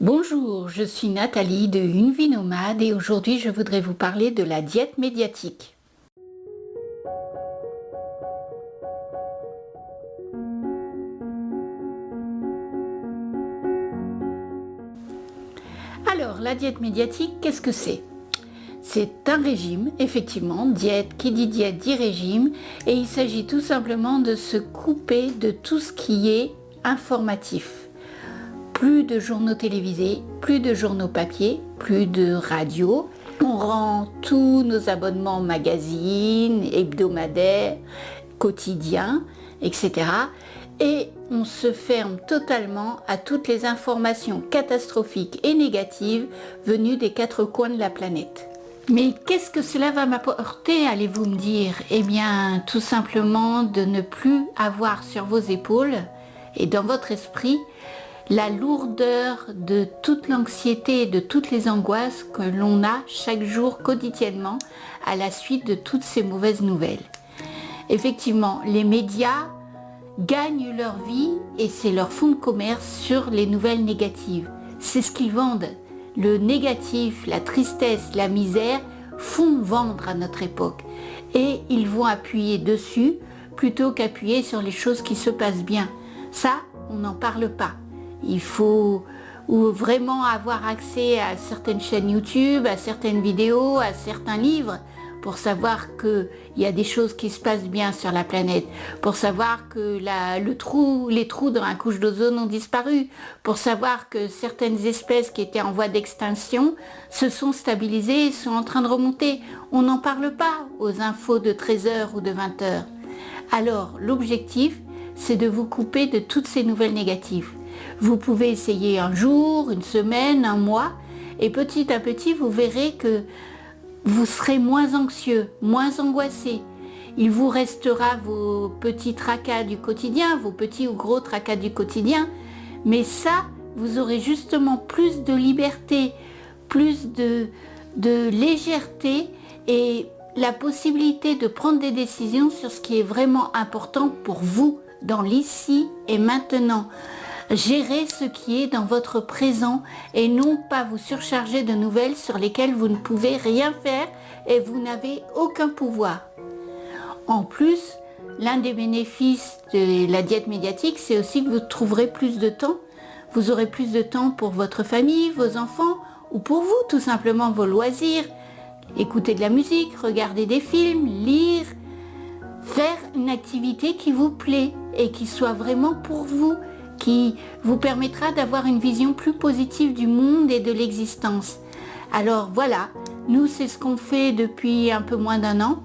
Bonjour, je suis Nathalie de Une Vie Nomade et aujourd'hui je voudrais vous parler de la diète médiatique. Alors, la diète médiatique, qu'est-ce que c'est? C'est un régime, effectivement, diète, qui dit diète dit régime, et il s'agit tout simplement de se couper de tout ce qui est informatif. Plus de journaux télévisés, plus de journaux papier, plus de radio. On rend tous nos abonnements magazines, hebdomadaires, quotidiens, etc. Et on se ferme totalement à toutes les informations catastrophiques et négatives venues des quatre coins de la planète. Mais qu'est-ce que cela va m'apporter, allez-vous me dire? Eh bien, tout simplement de ne plus avoir sur vos épaules et dans votre esprit la lourdeur de toute l'anxiété et de toutes les angoisses que l'on a chaque jour quotidiennement à la suite de toutes ces mauvaises nouvelles. Effectivement, les médias gagnent leur vie et c'est leur fonds de commerce sur les nouvelles négatives. C'est ce qu'ils vendent. Le négatif, la tristesse, la misère font vendre à notre époque. Et ils vont appuyer dessus plutôt qu'appuyer sur les choses qui se passent bien. Ça, on n'en parle pas. Il faut vraiment avoir accès à certaines chaînes YouTube, à certaines vidéos, à certains livres pour savoir qu'il y a des choses qui se passent bien sur la planète, pour savoir que les trous dans la couche d'ozone ont disparu, pour savoir que certaines espèces qui étaient en voie d'extinction se sont stabilisées et sont en train de remonter. On n'en parle pas aux infos de 13h ou de 20h. Alors, l'objectif, c'est de vous couper de toutes ces nouvelles négatives. Vous pouvez essayer un jour, une semaine, un mois, et petit à petit, vous verrez que vous serez moins anxieux, moins angoissé. Il vous restera vos petits tracas du quotidien, vos petits ou gros tracas du quotidien, mais ça, vous aurez justement plus de liberté, plus de légèreté et la possibilité de prendre des décisions sur ce qui est vraiment important pour vous dans l'ici et maintenant. Gérez ce qui est dans votre présent et non pas vous surcharger de nouvelles sur lesquelles vous ne pouvez rien faire et vous n'avez aucun pouvoir. En plus, l'un des bénéfices de la diète médiatique, c'est aussi que vous trouverez plus de temps. Vous aurez plus de temps pour votre famille, vos enfants ou pour vous, tout simplement vos loisirs. Écouter de la musique, regarder des films, lire, faire une activité qui vous plaît et qui soit vraiment pour vous, qui vous permettra d'avoir une vision plus positive du monde et de l'existence. Alors voilà, nous c'est ce qu'on fait depuis un peu moins d'1 an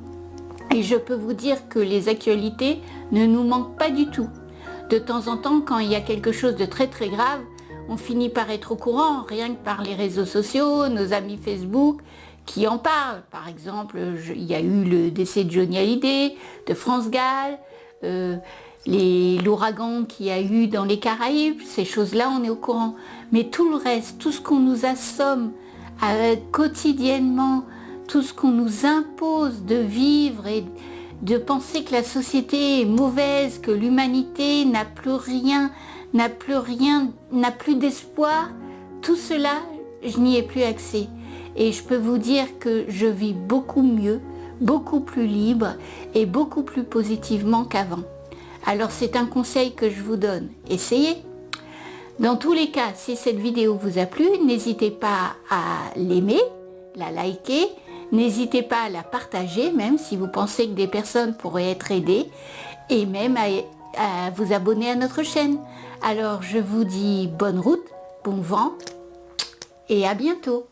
et je peux vous dire que les actualités ne nous manquent pas du tout. De temps en temps, quand il y a quelque chose de très très grave, on finit par être au courant, rien que par les réseaux sociaux, nos amis Facebook qui en parlent. Par exemple, il y a eu le décès de Johnny Hallyday, de France Gall, l'ouragan qu'il y a eu dans les Caraïbes, ces choses-là, on est au courant. Mais tout le reste, tout ce qu'on nous assomme quotidiennement, tout ce qu'on nous impose de vivre et de penser que la société est mauvaise, que l'humanité n'a plus d'espoir, tout cela, je n'y ai plus accès. Et je peux vous dire que je vis beaucoup mieux, beaucoup plus libre et beaucoup plus positivement qu'avant. Alors c'est un conseil que je vous donne, essayez. Dans tous les cas, si cette vidéo vous a plu, n'hésitez pas à l'aimer, la liker, n'hésitez pas à la partager, même si vous pensez que des personnes pourraient être aidées, et même à vous abonner à notre chaîne. Alors je vous dis bonne route, bon vent, et à bientôt.